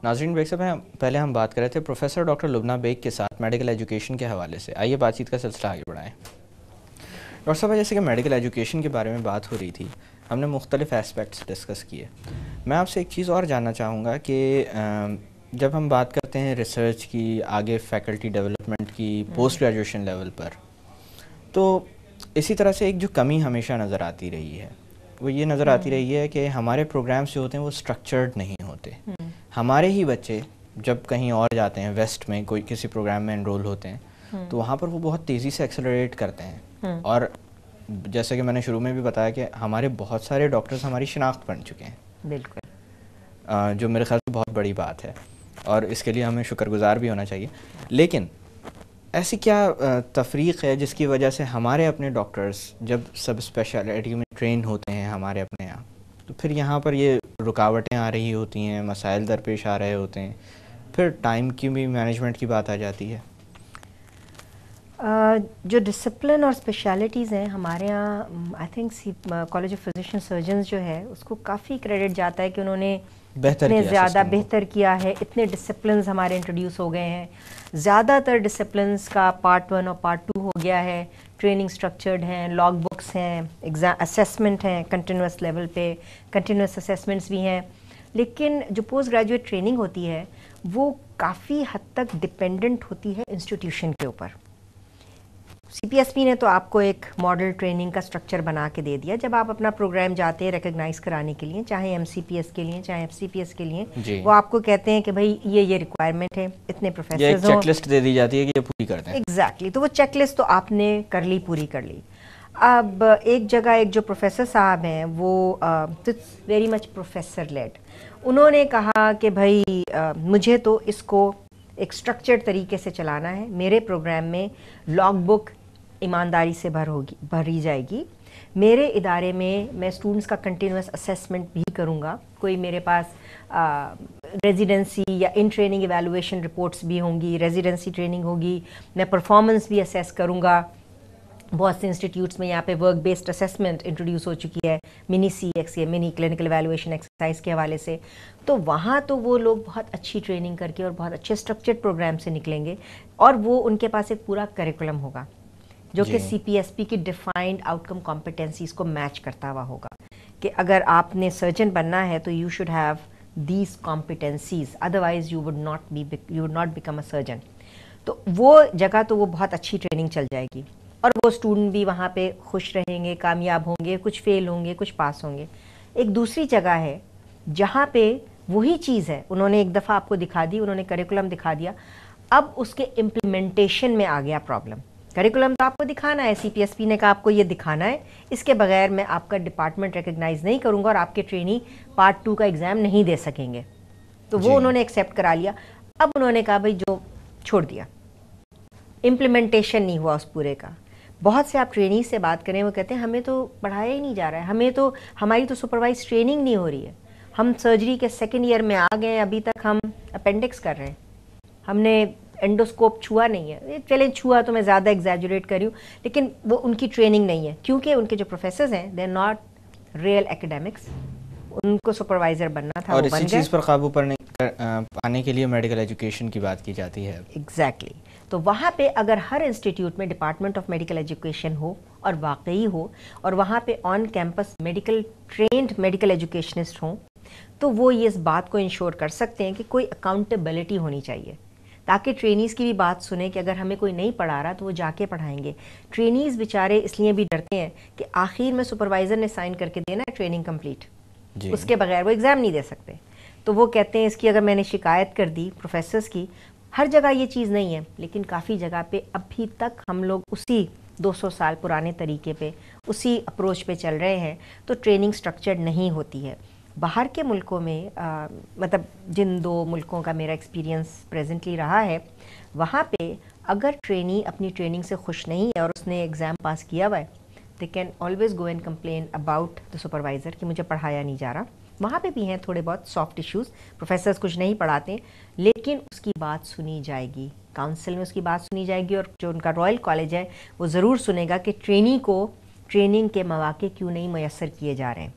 नाज़रीन, ब्रेक से पहले हम बात कर रहे थे प्रोफेसर डॉक्टर लुबना बेग के साथ मेडिकल एजुकेशन के हवाले से। आइए बातचीत का सिलसिला आगे बढ़ाएं। डॉक्टर साहब, जैसे कि मेडिकल एजुकेशन के बारे में बात हो रही थी, हमने मुख्तलिफ एस्पेक्ट्स डिस्कस किए। मैं आपसे एक चीज़ और जानना चाहूँगा कि जब हम बात करते हैं रिसर्च की, आगे फैकल्टी डेवलपमेंट की, पोस्ट ग्रेजुएशन लेवल पर, तो इसी तरह से एक जो कमी हमेशा नज़र आती रही है वो ये नज़र आती रही है कि हमारे प्रोग्राम्स जो होते हैं वो स्ट्रक्चर्ड नहीं होते। हमारे ही बच्चे जब कहीं और जाते हैं, वेस्ट में कोई किसी प्रोग्राम में एनरोल होते हैं, तो वहाँ पर वो बहुत तेज़ी से एक्सेलरेट करते हैं। और जैसे कि मैंने शुरू में भी बताया कि हमारे बहुत सारे डॉक्टर्स हमारी शिनाख्त बन चुके हैं। बिल्कुल, जो मेरे ख्याल से बहुत बड़ी बात है और इसके लिए हमें शुक्रगुजार भी होना चाहिए। लेकिन ऐसी क्या तफरीक है जिसकी वजह से हमारे अपने डॉक्टर्स जब सब स्पेशलिटी में ट्रेन होते हैं हमारे अपने यहाँ, तो फिर यहाँ पर ये रुकावटें आ रही होती हैं, मसाइल दरपेश आ रहे होते हैं, फिर टाइम की भी मैनेजमेंट की बात आ जाती है। जो डिसिप्लिन और स्पेशलिटीज़ हैं हमारे यहाँ, I think college of physician surgeons जो है उसको काफ़ी क्रेडिट जाता है कि उन्होंने इतने ज़्यादा बेहतर किया है। इतने डिसिप्लिन्स हमारे इंट्रोड्यूस हो गए हैं, ज़्यादातर डिसिप्लिन्स का पार्ट 1 और पार्ट 2 हो गया है। ट्रेनिंग स्ट्रक्चर्ड हैं, लॉग बुक्स हैं, एग्ज़ाम असेसमेंट हैं, कंटिन्यूस लेवल पे कंटिन्यूस असेसमेंट्स भी हैं। लेकिन जो पोस्ट ग्रेजुएट ट्रेनिंग होती है वो काफ़ी हद तक डिपेंडेंट होती है इंस्टीट्यूशन के ऊपर। CPSP ने तो आपको एक मॉडल ट्रेनिंग का स्ट्रक्चर बना के दे दिया। जब आप अपना प्रोग्राम जाते हैं रिकग्नाइज कराने के लिए, चाहे MCPS के लिए चाहे FCPS के लिए, वो आपको कहते हैं कि भाई ये रिक्वायरमेंट है, इतने प्रोफेसर्स हो, चेकलिस्ट दे दी जाती है कि ये पूरी कर दें। एग्जैक्टली, तो वो चेकलिस्ट तो आपने कर ली, पूरी कर ली। अब एक जगह एक जो प्रोफेसर साहब हैं वो वेरी मच प्रोफेसर लेड, उन्होंने कहा कि भाई मुझे तो इसको एक स्ट्रक्चर्ड तरीके से चलाना है। मेरे प्रोग्राम में लॉग बुक ईमानदारी से भरी जाएगी। मेरे इदारे में मैं स्टूडेंट्स का कंटिन्यूस असेसमेंट भी करूँगा। कोई मेरे पास रेजिडेंसी या इन ट्रेनिंग इवैल्यूएशन रिपोर्ट्स भी होंगी, रेजिडेंसी ट्रेनिंग होगी, मैं परफॉर्मेंस भी असेस करूँगा। बहुत से इंस्टीट्यूट्स में यहाँ पे वर्क बेस्ड असेसमेंट इंट्रोड्यूस हो चुकी है, मिनी CX या मिनी क्लिनिकल इवैल्यूएशन एक्सरसाइज के हवाले से। तो वहाँ तो वो लोग बहुत अच्छी ट्रेनिंग करके और बहुत अच्छे स्ट्रक्चर्ड प्रोग्राम से निकलेंगे और वो उनके पास एक पूरा करिकुलम होगा जो कि CPSP की डिफाइंड आउटकम कॉम्पिटेंसीज को मैच करता हुआ होगा कि अगर आपने सर्जन बनना है तो you should have these competencies, otherwise you would not become a surgeon. तो वो जगह तो वो बहुत अच्छी ट्रेनिंग चल जाएगी और वो स्टूडेंट भी वहाँ पे खुश रहेंगे, कामयाब होंगे, कुछ फेल होंगे, कुछ पास होंगे। एक दूसरी जगह है जहाँ पे वही चीज़ है, उन्होंने एक दफ़ा आपको दिखा दी, उन्होंने करिकुलम दिखा दिया, अब उसके इम्प्लीमेंटेशन में आ गया प्रॉब्लम। करिकुलम तो आपको दिखाना है, CPSP ने कहा आपको ये दिखाना है, इसके बगैर मैं आपका डिपार्टमेंट रिकग्नाइज नहीं करूँगा और आपके ट्रेनी पार्ट 2 का एग्ज़ाम नहीं दे सकेंगे। तो वो उन्होंने एक्सेप्ट करा लिया। अब उन्होंने कहा भाई जो छोड़ दिया, इम्प्लीमेंटेशन नहीं हुआ उस पूरे का। बहुत से आप ट्रेनी से बात करें, वो कहते हैं हमें तो पढ़ाया ही नहीं जा रहा है, हमारी तो सुपरवाइज ट्रेनिंग नहीं हो रही है। हम सर्जरी के 2nd ईयर में आ गए, अभी तक हम अपेंडिक्स कर रहे हैं, हमने एंडोस्कोप छुआ नहीं है। चलें छुआ तो मैं ज़्यादा एग्जैजुरेट कर रही हूँ, लेकिन वो उनकी ट्रेनिंग नहीं है क्योंकि उनके जो प्रोफेसर्स हैं they are not real academics. उनको सुपरवाइजर बनना था और इसी चीज़ पर काबू पाने के लिए मेडिकल एजुकेशन की बात की जाती है। एग्जैक्टली। तो वहाँ पे अगर हर इंस्टीट्यूट में डिपार्टमेंट ऑफ मेडिकल एजुकेशन हो और वाकई हो और वहाँ पे on campus trend medical educationist हों, तो वो ये इस बात को इंश्योर कर सकते हैं कि कोई अकाउंटेबिलिटी होनी चाहिए, ताकि ट्रेनीज़ की भी बात सुने कि अगर हमें कोई नहीं पढ़ा रहा तो वो जाके पढ़ाएंगे। ट्रेनीज़ बेचारे इसलिए भी डरते हैं कि आखिर में सुपरवाइज़र ने साइन करके देना है ट्रेनिंग कंप्लीट, उसके बगैर वो एग्ज़ाम नहीं दे सकते। तो वो कहते हैं इसकी अगर मैंने शिकायत कर दी प्रोफेसर्स की, हर जगह ये चीज़ नहीं है लेकिन काफ़ी जगह पे अभी तक हम लोग उसी 200 साल पुराने तरीके पे, उसी अप्रोच पे चल रहे हैं। तो ट्रेनिंग स्ट्रक्चर्ड नहीं होती है। बाहर के मुल्कों में मतलब जिन 2 मुल्कों का मेरा एक्सपीरियंस प्रेजेंटली रहा है, वहाँ पे अगर ट्रेनी अपनी ट्रेनिंग से खुश नहीं है और उसने एग्ज़ाम पास किया हुआ है, they can always go and complain about the supervisor कि मुझे पढ़ाया नहीं जा रहा। वहाँ पे भी हैं थोड़े बहुत सॉफ्ट इश्यूज़, प्रोफेसर्स कुछ नहीं पढ़ाते, लेकिन उसकी बात सुनी जाएगी, काउंसिल में उसकी बात सुनी जाएगी और जो उनका रॉयल कॉलेज है वो ज़रूर सुनेगा कि ट्रेनी को ट्रेनिंग के मौके क्यों नहीं मैसर किए जा रहे हैं।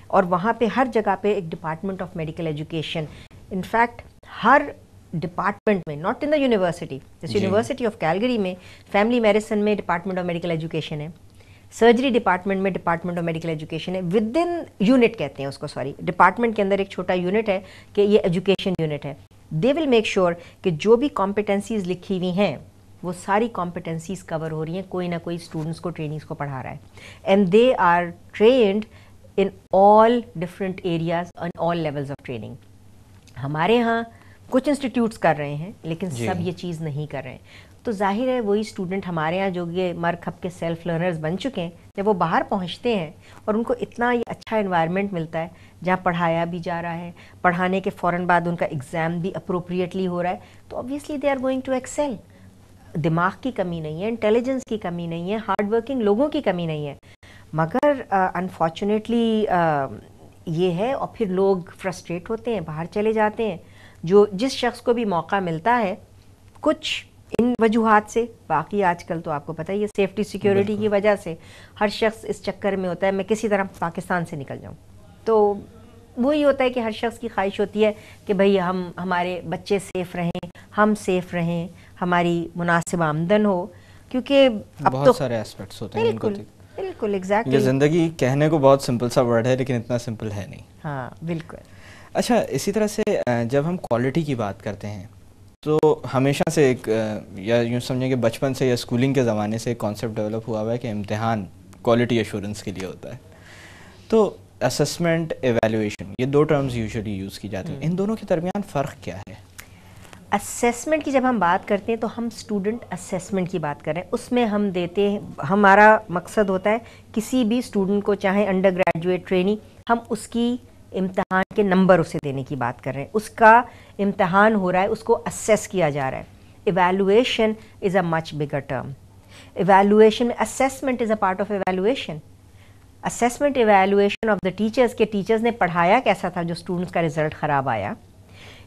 और वहाँ पे हर जगह पे एक department of medical education, in fact her department में, नॉट इन द यूनिवर्सिटी, जैसे यूनिवर्सिटी ऑफ कैलगरी में फैमिली मेडिसिन में डिपार्टमेंट ऑफ मेडिकल एजुकेशन है, सर्जरी डिपार्टमेंट में डिपार्टमेंट ऑफ मेडिकल एजुकेशन है, विद इन यूनिट कहते हैं उसको, सॉरी, डिपार्टमेंट के अंदर एक छोटा यूनिट है कि ये एजुकेशन यूनिट है। दे विल मेक श्योर कि जो भी कॉम्पिटेंसीज लिखी हुई हैं वो सारी कॉम्पिटेंसीज कवर हो रही हैं, कोई ना कोई स्टूडेंट्स को, ट्रेनिंग्स को पढ़ा रहा है, and they are trained in all different areas on all levels of training. हमारे यहाँ कुछ इंस्टीट्यूट्स कर रहे हैं लेकिन सब ये चीज़ नहीं कर रहे हैं, तो जाहिर है वही स्टूडेंट हमारे यहाँ जो ये मर खप के सेल्फ लर्नर्स बन चुके हैं, जब वो बाहर पहुँचते हैं और उनको इतना ये अच्छा एनवायरनमेंट मिलता है जहाँ पढ़ाया भी जा रहा है, पढ़ाने के फ़ौरन बाद उनका एग्ज़ाम भी अप्रोप्रिएटली हो रहा है, तो obviously they are going to excel. दिमाग की कमी नहीं है, इंटेलिजेंस की कमी नहीं है, हार्ड वर्किंग लोगों की कमी नहीं है, मगर अनफॉर्चुनेटली ये है, और फिर लोग फ्रस्ट्रेट होते हैं, बाहर चले जाते हैं। जो जिस शख्स को भी मौका मिलता है, कुछ इन वजूहात से, बाकी आजकल तो आपको पता ही है सेफ्टी सिक्योरिटी की वजह से हर शख्स इस चक्कर में होता है मैं किसी तरह पाकिस्तान से निकल जाऊं, तो वही होता है कि हर शख्स की ख्वाहिश होती है कि भाई हमारे बच्चे सेफ़ रहें, हम सेफ़ रहें, हमारी मुनासिब आमदन हो, क्योंकि अब बहुत तो सारे एस्पेक्ट्स होते हैं इनको। बिल्कुल एग्जैक्टली, ये ज़िंदगी कहने को बहुत सिंपल सा वर्ड है लेकिन इतना सिंपल है नहीं। हाँ बिल्कुल। अच्छा, इसी तरह से जब हम क्वालिटी की बात करते हैं तो हमेशा से एक या यूँ समझें कि बचपन से या स्कूलिंग के ज़माने से एक कॉन्सेप्ट डेवलप हुआ हुआ है कि इम्तिहान क्वालिटी एश्योरेंस के लिए होता है। तो असेसमेंट, एवैल्यूएशन, ये दो टर्म्स यूजुअली यूज़ की जाती हैं, इन दोनों के दरमियान फ़र्क क्या है? असेसमेंट की जब हम बात करते हैं तो हम स्टूडेंट असेसमेंट की बात कर रहे हैं, उसमें हम देते हैं, हमारा मकसद होता है किसी भी स्टूडेंट को, चाहे अंडर ग्रेजुएट, ट्रेनी, हम उसकी इम्तहान के नंबर उसे देने की बात कर रहे हैं, उसका इम्तहान हो रहा है, उसको असेस किया जा रहा है। Evaluation is a much bigger term. Evaluation में assessment is a part of evaluation. Assessment evaluation of the teachers, के टीचर्स ने पढ़ाया कैसा था जो स्टूडेंट्स का रिजल्ट ख़राब आया।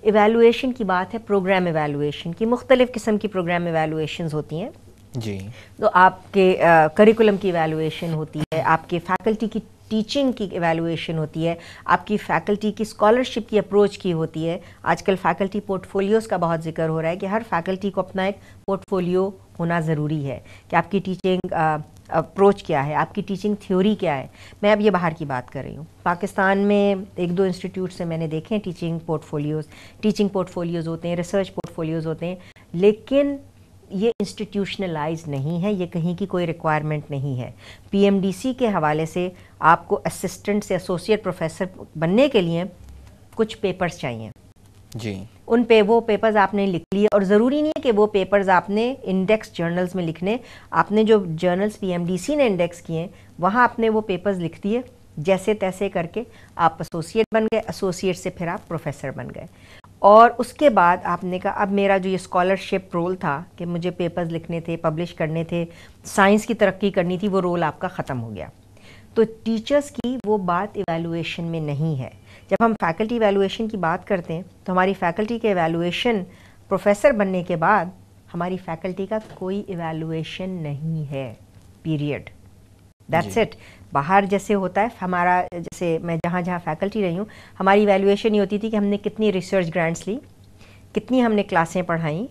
इवैल्यूएशन की बात है प्रोग्राम इवैल्यूएशन की, मुख्तलिफ़ किस्म की प्रोग्राम इवैल्यूएशंस होती हैं जी। तो आपके करिकुलम की इवैल्यूएशन होती है, आपके फैकल्टी की टीचिंग की इवैल्यूएशन होती है, आपकी फैकल्टी की स्कॉलरशिप की अप्रोच की होती है। आजकल फैकल्टी पोर्टफोलियोज़ का बहुत जिक्र हो रहा है कि हर फैकल्टी को अपना एक पोर्टफोलियो होना ज़रूरी है कि आपकी टीचिंग अप्रोच क्या है, आपकी टीचिंग थ्योरी क्या है। मैं अब ये बाहर की बात कर रही हूँ, पाकिस्तान में एक दो इंस्टीट्यूट से मैंने देखे हैं टीचिंग पोर्टफोलियोज़ होते हैं, रिसर्च पोर्टफोलियोज़ होते हैं, लेकिन ये इंस्टीट्यूशनलाइज नहीं है, ये कहीं की कोई रिक्वायरमेंट नहीं है। पीएमडीसी के हवाले से आपको असिस्टेंट से एसोसिएट प्रोफेसर बनने के लिए कुछ पेपर्स चाहिए जी। उन पे वो पेपर्स आपने लिख लिए, और ज़रूरी नहीं है कि वो पेपर्स आपने इंडेक्स जर्नल्स में लिखने, आपने जो जर्नल्स पीएमडीसी ने इंडेक्स किए वहाँ आपने वो पेपर्स लिख दिए, जैसे तैसे करके आप एसोसिएट बन गए, एसोसिएट से फिर आप प्रोफेसर बन गए। और उसके बाद आपने कहा अब मेरा जो ये स्कॉलरशिप रोल था कि मुझे पेपर्स लिखने थे, पब्लिश करने थे, साइंस की तरक्की करनी थी, वो रोल आपका ख़त्म हो गया। तो टीचर्स की वो बात इवैल्यूएशन में नहीं है। जब हम फैकल्टी इवैल्यूएशन की बात करते हैं तो हमारी फैकल्टी के इवैल्यूएशन प्रोफेसर बनने के बाद हमारी फैकल्टी का कोई इवैल्यूएशन नहीं है, पीरियड, दैट्स इट। बाहर जैसे होता है हमारा, जैसे मैं जहाँ जहाँ फैकल्टी रही हूँ, हमारी इवैल्यूएशन ये होती थी कि हमने कितनी रिसर्च ग्रांट्स ली, कितनी हमने क्लासें पढ़ाई,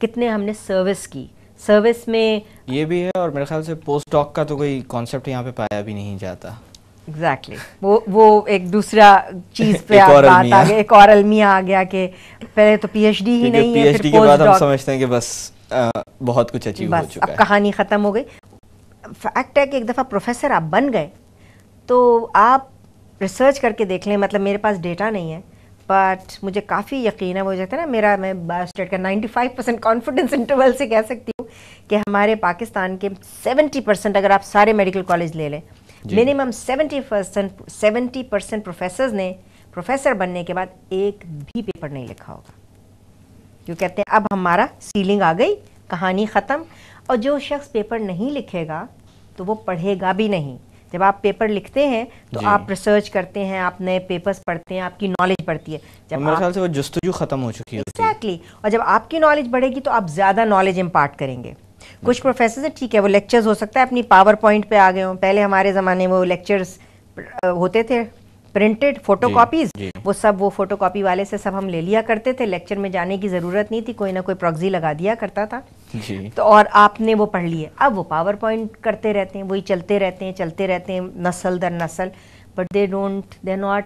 कितने हमने सर्विस की, सर्विस में ये भी है। और मेरे ख्याल से पोस्ट डॉक का तो कोई कॉन्सेप्ट यहाँ पे पाया भी नहीं जाता। एग्जैक्टली वो एक दूसरा चीज़ पे बात आ गया, एक और अलमिया आ गया कि पहले तो पीएचडी ही नहीं है, पीएचडी के बाद हम समझते हैं कि बस बहुत कुछ अचीव हो चुका है, अब कहानी ख़त्म हो गई। फैक्ट है कि एक दफ़ा प्रोफेसर आप बन गए तो आप रिसर्च करके देख लें, मतलब मेरे पास डेटा नहीं है बट मुझे काफ़ी यकीन है, वो जाता है ना मैं बायोस्टेट का 95% कॉन्फिडेंस इंटरवल से कह सकती हूँ कि हमारे पाकिस्तान के 70%, अगर आप सारे मेडिकल कॉलेज ले लें, मिनिमम 70% प्रोफेसर्स ने प्रोफेसर बनने के बाद एक भी पेपर नहीं लिखा होगा। जो कहते हैं अब हमारा सीलिंग आ गई, कहानी ख़त्म। और जो शख्स पेपर नहीं लिखेगा तो वो पढ़ेगा भी नहीं। जब आप पेपर लिखते हैं तो आप रिसर्च करते हैं, आप नए पेपर्स पढ़ते हैं, आपकी नॉलेज बढ़ती है। जब मेरे ख्याल से वो जुस्तजू ख़त्म हो चुकी है। एग्जैक्टली। और जब आपकी नॉलेज बढ़ेगी तो आप ज़्यादा नॉलेज इम्पार्ट करेंगे। कुछ प्रोफेसर है, ठीक है, वो लेक्चर्स हो सकता है अपनी पावर पॉइंट पे आ गए हों। पहले हमारे ज़माने में वो लेक्चर्स होते थे प्रिंटेड फोटोकॉपीज, जी। वो सब वो फोटोकॉपी वाले से सब हम ले लिया करते थे, लेक्चर में जाने की ज़रूरत नहीं थी, कोई ना कोई प्रॉक्सी लगा दिया करता था जी। तो और आपने वो पढ़ लिए। अब वो पावर पॉइंट करते रहते हैं, वही चलते रहते हैं नस्ल दर नस्ल, but they are not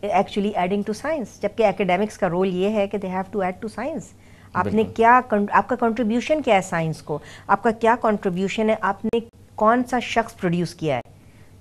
actually adding to science. जबकि एकेडमिक्स का रोल ये है कि they have to add to science. आपने क्या, आपका कंट्रीब्यूशन क्या है साइंस को, आपका क्या कंट्रीब्यूशन है, आपने कौन सा शख्स प्रोड्यूस किया है।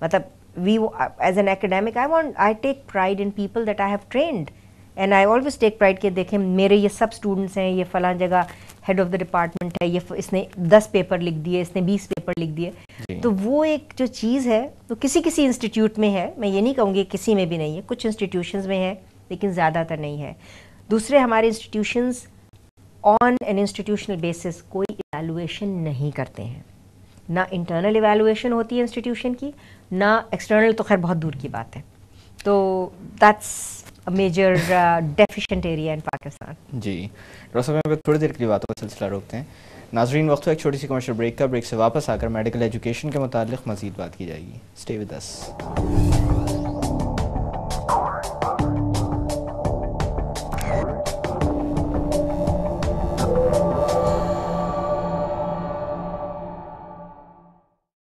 मतलब we as an academic I take pride in people that I have trained and I always take pride कि देखें मेरे ये सब स्टूडेंट्स हैं, ये फलां जगह हेड ऑफ द डिपार्टमेंट है, ये इसने 10 पेपर लिख दिए, इसने 20 पेपर लिख दिए। तो वो एक जो चीज़ है तो किसी किसी इंस्टीट्यूट में है, मैं ये नहीं कहूँगी किसी में भी नहीं है, कुछ इंस्टीट्यूशंस में है लेकिन ज़्यादातर नहीं है। दूसरे हमारे institutions on an institutional basis कोई इवैल्यूएशन नहीं करते हैं, ना इंटरनल इवैल्यूएशन होती है इंस्टीट्यूशन की, ना एक्सटर्नल तो खैर बहुत दूर की बात है। तो that's a major deficient area in Pakistan. जी डॉक्टर साहब, थोड़ी देर के लिए बातों का सिलसिला रोकते हैं। नाजरीन, वक्त एक छोटी सी कमर्शियल ब्रेक का। ब्रेक से वापस आकर मेडिकल एजुकेशन के मुतालिक मज़ीद बात की जाएगी। Stay with us.